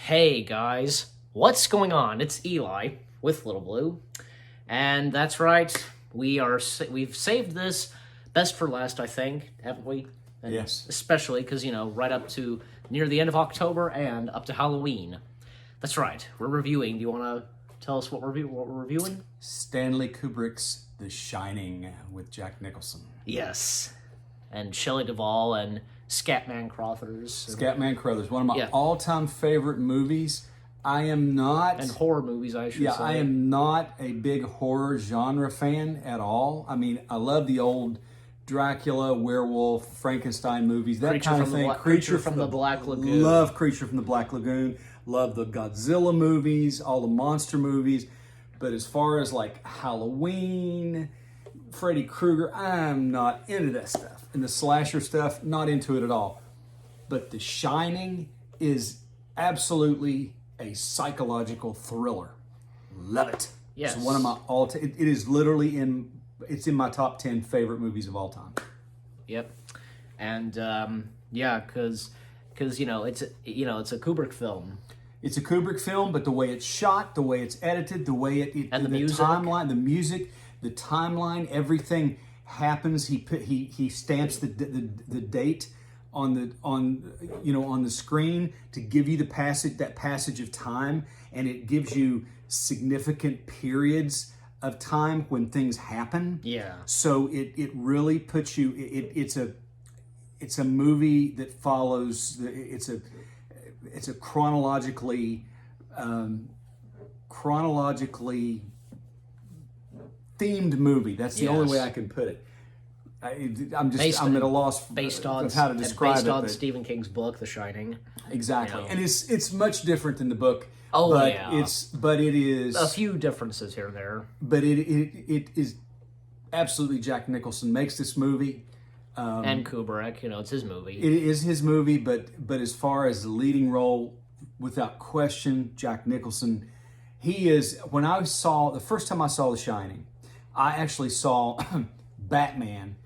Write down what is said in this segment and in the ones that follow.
Hey guys, what's going on? It's Eli with Little Blue, and that's right. We've saved this best for last, I think, haven't we? And Yes. especially because right up to near the end of October and up to Halloween. That's right. We're reviewing. Do you want to tell us what we're reviewing? Stanley Kubrick's The Shining with Jack Nicholson. Yes, and Shelley Duvall and Scatman Crothers Scatman Crothers, one of my Yeah. all-time favorite movies. I am not. and horror movies, I should say. I am not a big horror genre fan at all. I mean, I love the old Dracula, werewolf, Frankenstein movies, that Creature kind of from the thing. Bla- Creature from the Black Lagoon. Love Creature from the Black Lagoon. Love the Godzilla movies, all the monster movies. But as far as like Halloween, Freddy Krueger, I'm not into that stuff. And the slasher stuff, not into it at all. But The Shining is absolutely a psychological thriller. Love it. Yes. It's one of my it is literally it's in my top 10 favorite movies of all time. Yep, and yeah, because it's a Kubrick film. It's a Kubrick film, but the way it's shot, the way it's edited, the way And the music. timeline, the music, the timeline, everything happens. He stamps the date on the screen to give you that passage of time, and it gives you significant periods of time when things happen. Yeah. So it really puts you. It's a movie that follows. It's a chronologically themed movie. That's the only way I can put it. I'm at a loss Based on of how to describe based it. on but- Stephen King's book, The Shining. Exactly, You know. and it's much different than the book. Oh, but yeah. it is A few differences here and there. but it is absolutely Jack Nicholson makes this movie. And Kubrick, it's his movie. It is his movie, but as far as the leading role, without question, Jack Nicholson. He is. When the first time I saw The Shining, I actually saw Batman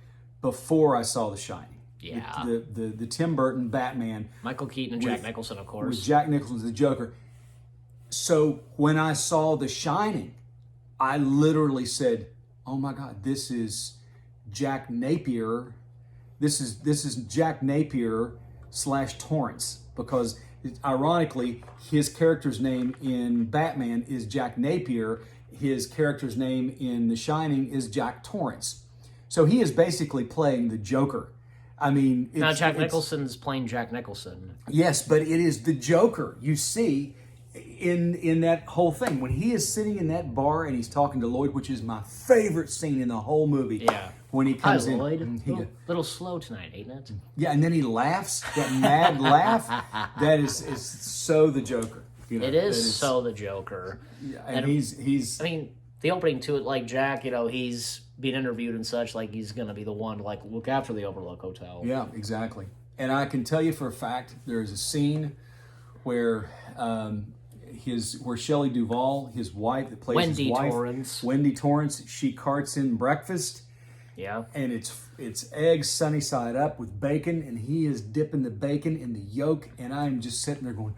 before I saw The Shining. Yeah. The Tim Burton Batman Michael Keaton and Jack Nicholson, of with course. Jack Nicholson as the Joker. So when I saw The Shining, I literally said, "Oh my God, this is Jack Napier. This is Jack Napier / Torrance," because ironically, his character's name in Batman is Jack Napier. His character's name in The Shining is Jack Torrance. So he is basically playing the Joker. I mean, Now Jack Nicholson's playing Jack Nicholson. yes, but it is the Joker you see in that whole thing when he is sitting in that bar and he's talking to Lloyd, which is my favorite scene in the whole movie. Yeah. When he Hi, comes in, Lloyd. he goes, Little slow tonight, ain't it? yeah, and then he laughs that mad laugh. That is so the Joker. It that is so the Joker. and he's I mean, the opening to it, like Jack, he's being interviewed and such, like he's gonna be the one to look after the Overlook Hotel. yeah, exactly. And I can tell you for a fact there is a scene where where Shelley Duvall, his wife that plays Wendy his wife, Torrance. Wendy Torrance, she carts in breakfast. Yeah. And it's eggs sunny side up with bacon, and he is dipping the bacon in the yolk, and I'm just sitting there going,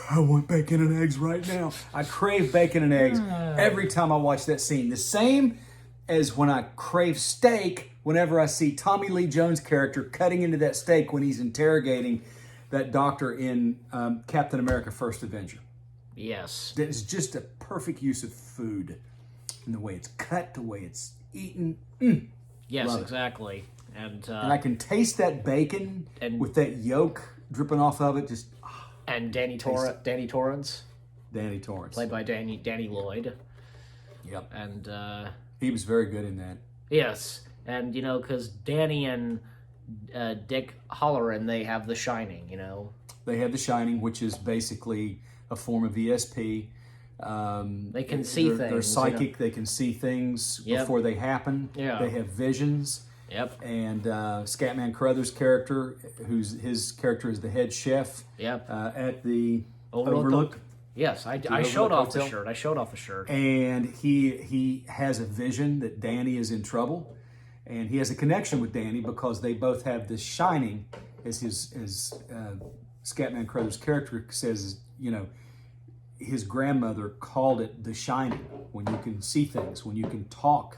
I want bacon and eggs right now. I crave bacon and eggs every time I watch that scene. The same as when I crave steak whenever I see Tommy Lee Jones' character cutting into that steak when he's interrogating that doctor in Captain America: First Avenger. Yes. That is just a perfect use of food, and the way it's cut, the way it's eaten. Yes, Love it. exactly. And And I can taste that bacon And- with that yolk dripping off of it. Just Danny Torrance, Danny Torrance. played by Danny Lloyd, Yep. and He was very good in that. yes, and because Danny and Dick Halloran, they have The Shining. They have The Shining, which is basically a form of ESP. They can see They're things, psychic. They can see things Yep. before they happen. Yeah. They have visions. Yep. And Scatman Crothers' character, his character is the head chef Yep. at the Overlook. Overlook. Yes, I Overlook showed off the Hotel. shirt. I showed off the shirt. And he has a vision that Danny is in trouble, and he has a connection with Danny because they both have The Shining as Scatman Crothers' character says, you know, his grandmother called it the shining, when you can see things, when you can talk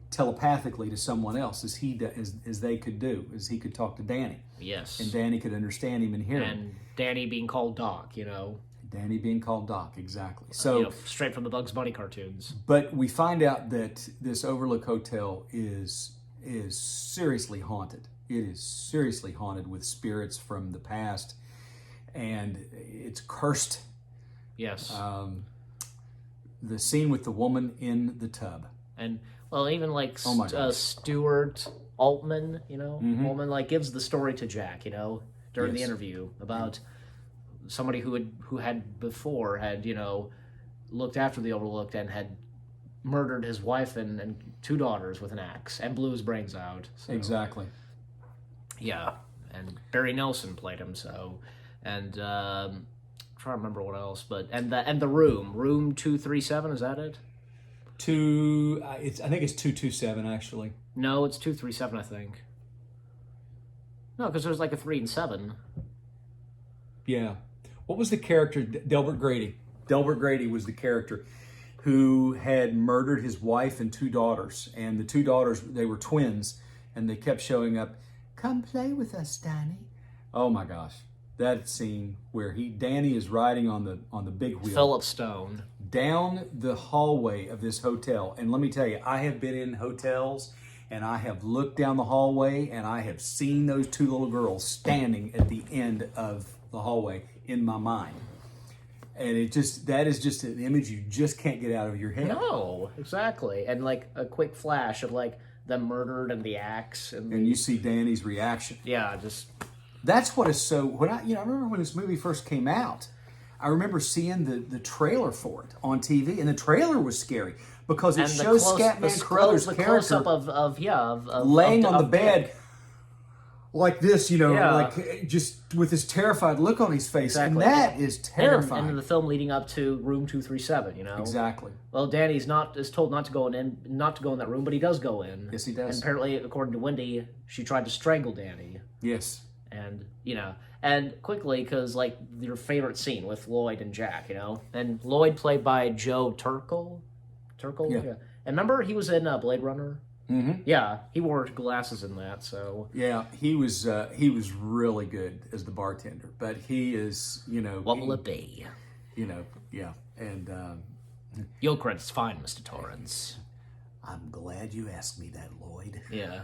telepathically to someone else, as they could do, as he could talk to Danny. Yes. And Danny could understand him and hear him. And Danny being called Doc, you know. Danny being called Doc, exactly. So, You know, straight from the Bugs Bunny cartoons. but we find out that this Overlook Hotel is seriously haunted. It is seriously haunted with spirits from the past, and it's cursed. Yes. The scene with the woman in the tub. And, well, even like Oh my gosh. Stuart Altman, you know, Altman like gives the story to Jack, you know, during the Yes. interview about somebody who had before had, you know, looked after the Overlooked and had murdered his wife and two daughters with an axe and blew his brains out. So, Exactly. yeah. And Barry Nelson played him, so. And I'm trying to remember what else, but and the room 237, is that it? I think it's 227 actually. No, it's 237, I think. No, because there's like a 3 and 7. Yeah. What was the character? Delbert Grady. Delbert Grady was the character who had murdered his wife and two daughters. And the two daughters, they were twins, and they kept showing up. Come play with us, Danny. Oh my gosh. That scene where Danny is riding on the big wheel Philip Stone. down the hallway of this hotel. And let me tell you, I have been in hotels and I have looked down the hallway and I have seen those two little girls standing at the end of the hallway in my mind. And that is just an image you just can't get out of your head. No, exactly. And like a quick flash of like them murdered and the axe And you see Danny's reaction. yeah, just That's what is so. I remember when this movie first came out. I remember seeing the trailer for it on TV, and the trailer was scary because it shows Scatman Crothers' the character close-up of laying on the Dick. bed like this, you know, Yeah. like just with this terrified look on his face, Exactly. and that is terrifying. And in the film leading up to room 237, you know. Exactly. Well, Danny's is told not to go in that room, but he does go in. Yes, he does. And apparently, according to Wendy, she tried to strangle Danny. Yes. And, you know, and quickly, because, like, your favorite scene with Lloyd and Jack, you know? And Lloyd played by Joe Turkel? Yeah. And remember, he was in Blade Runner? Mm-hmm. Yeah, he wore glasses in that, so... Yeah, he was really good as the bartender, but he is, you know... What will it be? You know, yeah, and... Your credit's fine, Mr. Torrance. I'm glad you asked me that, Lloyd. Yeah.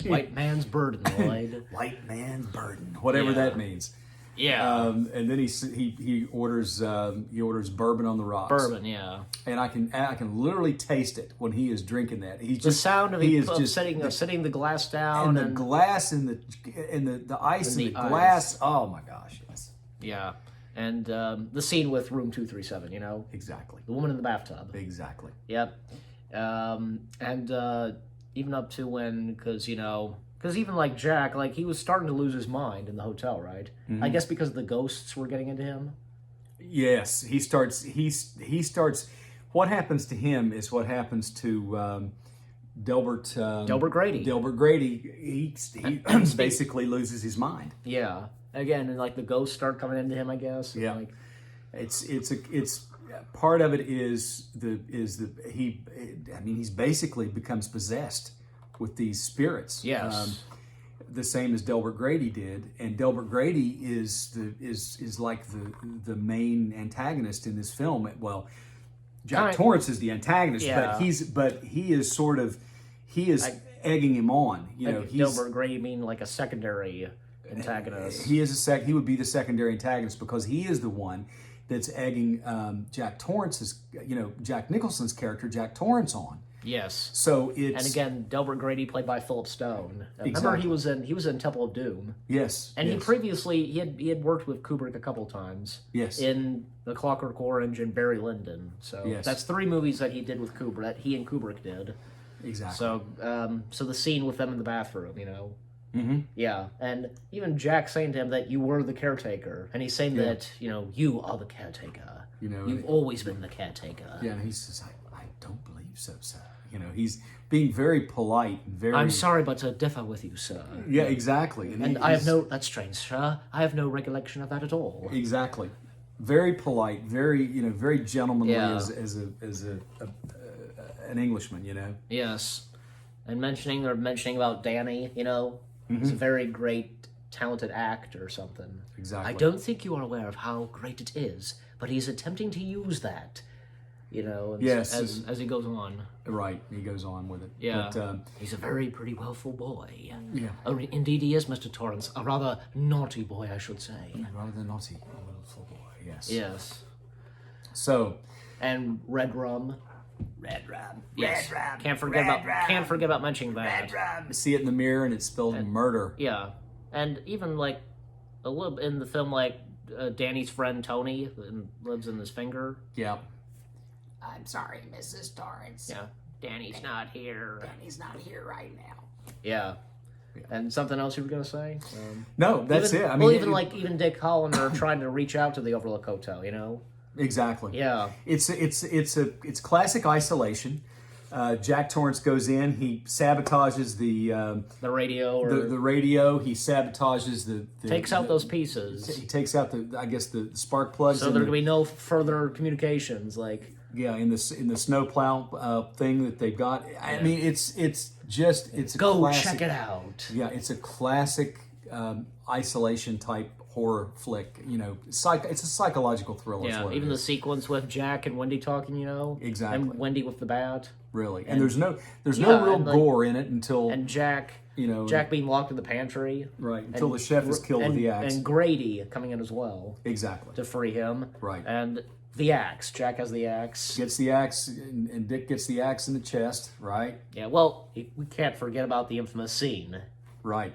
White man's burden, Lloyd. White man's burden, whatever Yeah. that means. Yeah. And then he orders bourbon on the rocks. Bourbon, yeah. And I can literally taste it when he is drinking that. He's The just sound of he him is just setting the glass down and the glass and the ice And in the the glass. Oh my gosh, yes, yeah. And the scene with room 237, you know? exactly, The woman in the bathtub. exactly. Yep. And even up to when, because even like Jack, like he was starting to lose his mind in the hotel, right? I guess because the ghosts were getting into him. Yes, he starts. He starts. What happens to him is what happens to Delbert. Delbert Grady. Delbert Grady. He basically loses his mind. Yeah. Again, and like the ghosts start coming into him, I guess. Yeah. Like, It's part of it is he's basically becomes possessed with these spirits. yes. The same as Delbert Grady did, and Delbert Grady is like the main antagonist in this film. Well, Jack Torrance is the antagonist, Yeah. but he is sort of egging him on. You know, he's Delbert Grady mean like a secondary antagonist. he is he would be the secondary antagonist because he is the one that's egging Jack Nicholson's character Jack Torrance on. Yes. So it's And again, Delbert Grady played by Philip Stone. Remember Exactly. he was in Temple of Doom. yes, And yes, he previously he had worked with Kubrick a couple times. Yes. In The Clockwork Orange and Barry Lyndon. So Yes. that's 3 movies that he did with Kubrick. That he and Kubrick did. exactly. So the scene with them in the bathroom, you know. Mm-hmm. Yeah, and even Jack saying to him that you were the caretaker, and he's saying that you are the caretaker. You know, You've always been the caretaker. yeah, and he says, I don't believe so, sir. You know, he's being very polite, very. I'm sorry, but to differ with you, sir. Yeah, exactly. And I have no. That's strange, sir. I have no recollection of that at all. Exactly. Very polite, very very gentlemanly Yeah. as an Englishman, you know. Yes, and mentioning about Danny, he's a very great, talented actor or something. Exactly. I don't think you are aware of how great it is, but he's attempting to use that, Yes. as he goes on. Right. He goes on with it. Yeah. But, He's a very pretty willful boy. yeah. Oh, indeed he is, Mr. Torrance. A rather naughty boy, I should say. Rather than naughty, willful boy. Yes. Yes. So. And Red Rum. Red rum. Yes. Red rum. Can't forget red rum, can't forget about mentioning that. Red rum. See it in the mirror and it's spelled murder. Yeah. And even like a little in the film, like Danny's friend Tony lives in his finger. Yeah. I'm sorry, Mrs. Torrance. Yeah. Danny's not here. Danny's not here right now. Yeah. And something else you were gonna say? No, that's even, it. I mean, even Dick Hollander trying to reach out to the Overlook Hotel. Exactly. Yeah. It's classic isolation. Jack Torrance goes in. He sabotages The radio or the radio. He sabotages the takes out those pieces. He takes out the spark plugs. So there can be no further communications. Like in the snowplow thing that they've got. I mean, it's a go classic, check it out. Yeah, it's a classic isolation type horror flick. It's a psychological thriller. is Yeah, what it even the is. sequence with Jack and Wendy talking. Exactly. And Wendy with the bat. Really, and there's no yeah, real and, like, gore in it until And Jack being locked in the pantry. right until And- the chef is killed and, with the axe. And Grady coming in as well Exactly. to free him. Right. And the axe. Jack has the axe. Gets the axe, and Dick gets the axe in the chest. Right. Yeah, well, we can't forget about the infamous scene. Right.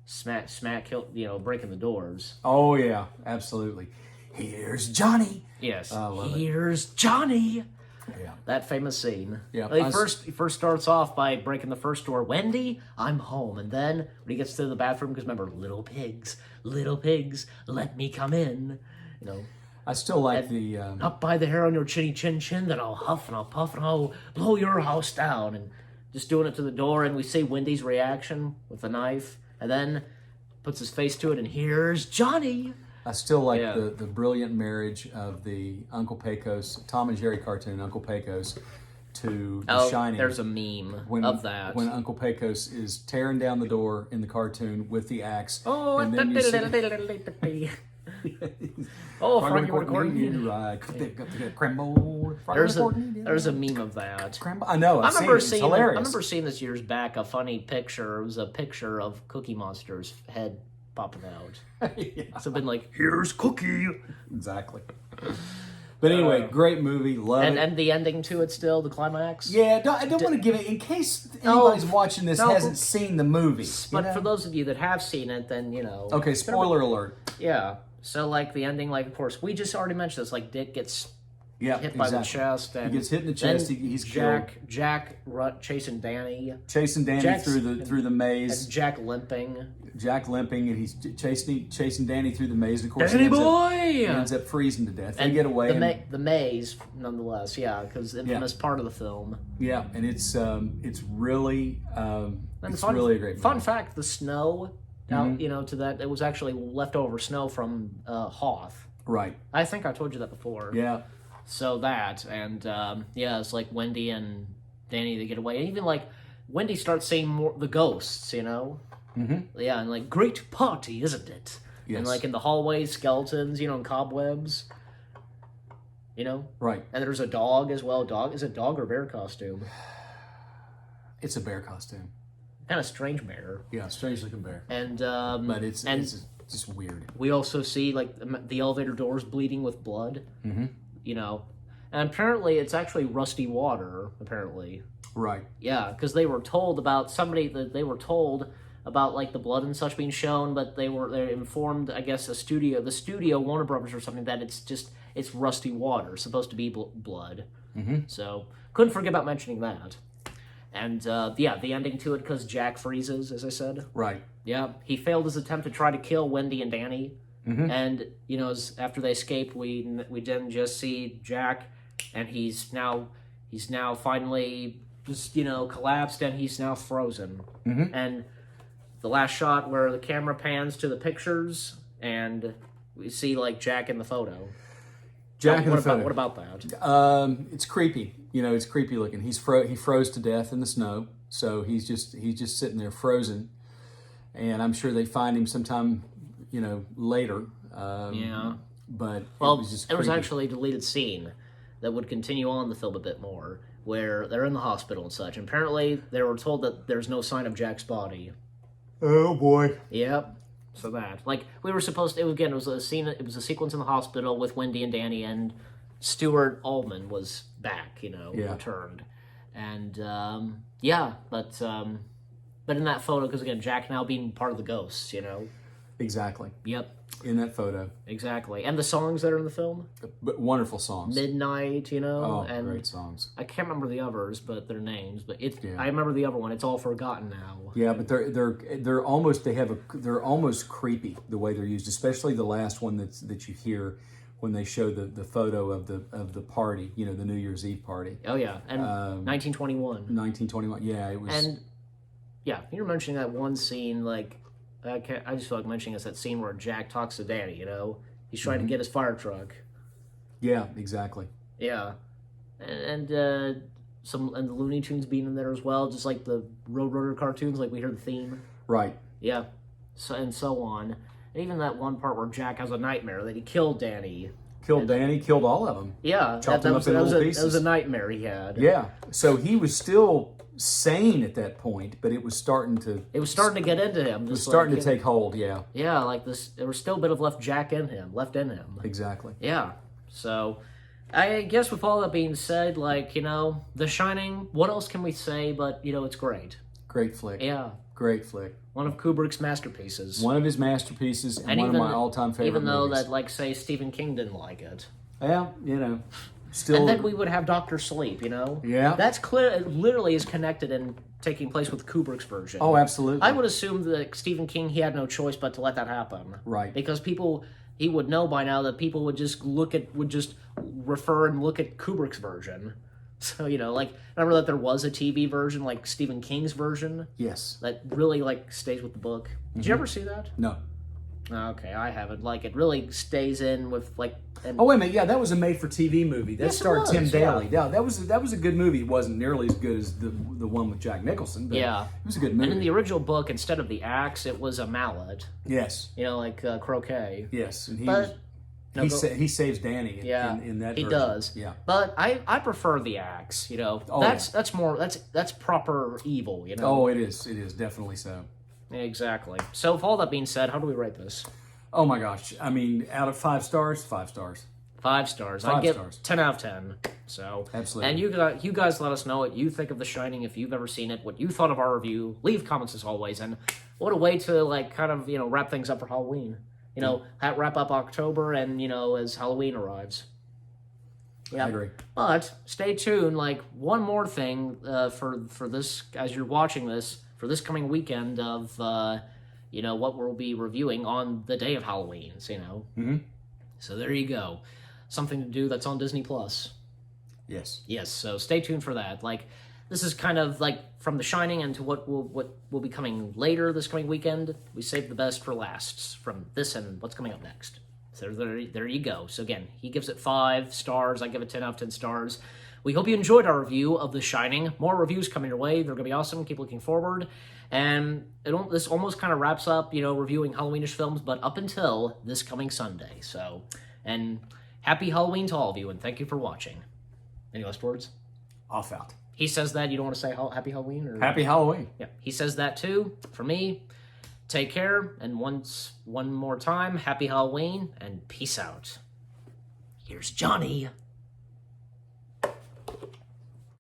Smack kill, breaking the doors. Oh yeah, absolutely. Here's Johnny. Yes. I love it. Here's Johnny. Yeah. That famous scene. Yeah, He first starts off by breaking the first door. Wendy, I'm home. And then when he gets to the bathroom, because remember, little pigs, let me come in. I still like the. Up by the hair on your chinny chin chin, then I'll huff and I'll puff and I'll blow your house down. And just doing it to the door, and we see Wendy's reaction with the knife, and then puts his face to it, and here's Johnny. I still like Yeah. the brilliant marriage of the Uncle Pecos, Tom and Jerry cartoon, Uncle Pecos, to The Shining. There's a meme of that. When Uncle Pecos is tearing down the door in the cartoon with the axe. Oh, and then you see, oh, Frankie Courtney, McCourtney. right? Crumble. There's a meme of that. I know. I I've seen remember it. It's seeing. hilarious. I remember seeing this years back. A funny picture. It was a picture of Cookie Monster's head popping out. Yeah, So I've been like, "Here's Cookie," exactly. But anyway, great movie. Love it. and the ending to it still, the climax. Yeah, I don't want to give it in case anybody's watching this no, hasn't seen the movie. But for those of you that have seen it, then Okay, spoiler alert. Yeah. So like the ending, like of course we just already mentioned this. Like Dick gets Yeah, hit by the chest, and He gets hit in the then chest. He's killed. Jack chasing Danny, Chasing Danny Jack's- through the maze. and Jack limping. Jack limping, and he's chasing Danny through the maze. And of course, Danny he boy. ends up freezing to death. They get away. The maze, nonetheless, yeah, because infamous part of the film. Yeah, and it's really And it's fun, really a great movie. fun fact: the snow, out, to that it was actually leftover snow from Hoth. Right. I think I told you that before. Yeah. So that and it's like Wendy and Danny, they get away, and even like Wendy starts seeing more the ghosts. Mm-hmm. Yeah, and like great party, isn't it? Yes. And like in the hallways, skeletons, and cobwebs. Right. And there's a dog as well. Is it dog or bear costume? It's a bear costume. Kind of strange bear. Yeah, strange looking bear. And But it's just weird. we also see like the elevator doors bleeding with blood. Mm-hmm. And apparently it's actually rusty water. Apparently, Right. yeah, because they were told about they were told about like the blood and such being shown, but they're informed, I guess, the studio Warner Brothers or something, that it's rusty water, supposed to be blood. Mm-hmm. So couldn't forget about mentioning that. And the ending to it, because Jack freezes, as I said. Right. Yeah, he failed his attempt to try to kill Wendy and Danny, and after they escape, we then just see Jack, and he's He's now finally just, collapsed, and he's now frozen. Mhm. And the last shot where the camera pans to the pictures, and we see, like, Jack in the photo. Jack in the What photo. about that? It's creepy. It's creepy looking. He froze to death in the snow, so he's just sitting there frozen. And I'm sure they find him sometime, later. Yeah. But Well, it was just there was creepy. actually a deleted scene that would continue on the film a bit more, where they're in the hospital and such. And apparently, they were told that there's no sign of Jack's body. Oh boy. Yep. So that, like, we were supposed to, it was a scene, it was a sequence in the hospital with Wendy and Danny, and Stuart Allman was back, Yeah. returned. And, but in that photo, because again, Jack now being part of the ghosts, Exactly. Yep, In that photo. exactly. And the songs that are in the film, But wonderful songs. Midnight, Oh, and great songs. I can't remember the others, but their names. But Yeah. I remember the other one. It's all forgotten now. Yeah, but they're almost creepy the way they're used, especially the last one that you hear when they show the photo of the party, the New Year's Eve party, Oh yeah, and 1921. 1921. Yeah, it was. And yeah, you're mentioning that one scene. Like, I just feel like mentioning is that scene where Jack talks to Danny. He's trying to get his fire truck. Yeah, exactly. Yeah, and the Looney Tunes being in there as well, just like the Roadrunner cartoons. Like we hear the theme. Right. Yeah, so on. And even that one part where Jack has a nightmare that he killed Danny. Killed Danny, killed all of them. Yeah, Chopped them up in little that pieces. was a nightmare he had. Yeah. So he was still sane at that point, but it was starting to. It was starting to get into him. It was starting to take hold. Yeah. Yeah, like this. There was still a bit of left in him. Exactly. Yeah. So, I guess with all that being said, like, The Shining, what else can we say but, it's great. Great flick. Yeah. Great flick. One of Kubrick's masterpieces. One of his masterpieces and one of my all-time favorite even though movies. that, like, say, Stephen King didn't like it. Yeah, still. And then we would have Dr. Sleep, Yeah. That's clear. It literally is connected and taking place with Kubrick's version. Oh, absolutely. I would assume that Stephen King, he had no choice but to let that happen. Right. Because he would know by now that people would just refer and look at Kubrick's version. So, like, remember that there was a TV version, like Stephen King's version, Yes. that really, like, stays with the book. Did you ever see that? No. Okay, I haven't. Like, it really stays in with, like... And, Oh wait a minute! Yeah, that was a made-for-TV movie. That Yes, it starred was, Tim yeah. Daly. Yeah, that was a good movie. It wasn't nearly as good as the one with Jack Nicholson, but Yeah. it was a good and in movie. the original book, instead of the axe, it was a mallet. Yes, Like croquet. yes, and But... No, he go- saves Danny. Yeah, in that he version. does. Yeah. But I prefer the axe. Oh, that's more that's proper evil. Oh, it is definitely so. Exactly. So, with all that being said, how do we rate this? Oh my gosh! I mean, out of 5 stars, 5 stars. 5 stars. 5 I give stars. 10 out of 10. So Absolutely. And you guys let us know what you think of The Shining, if you've ever seen it, what you thought of our review. Leave comments as always, and what a way to like kind of wrap things up for Halloween. Wrap up October, and as Halloween arrives. I agree. But stay tuned. Like one more thing for this, as you're watching this, for this coming weekend of what we'll be reviewing on the day of Halloween. Mm-hmm. So there you go, something to do that's on Disney Plus. Yes. Yes. So stay tuned for that. Like this is kind of like from The Shining into what will be coming later this coming weekend. We saved the best for last from this and what's coming up next. So there you go. So again, he gives it 5 stars. I give it 10 out of 10 stars. We hope you enjoyed our review of The Shining. More reviews coming your way. They're going to be awesome. Keep looking forward. And this almost kind of wraps up, reviewing Halloweenish films, but up until this coming Sunday. So, and happy Halloween to all of you, and thank you for watching. Any last words? Off out. He says that. You don't want to say happy Halloween? Or... Happy Halloween. Yeah, he says that too. For me, take care, and one more time, happy Halloween, and peace out. Here's Johnny.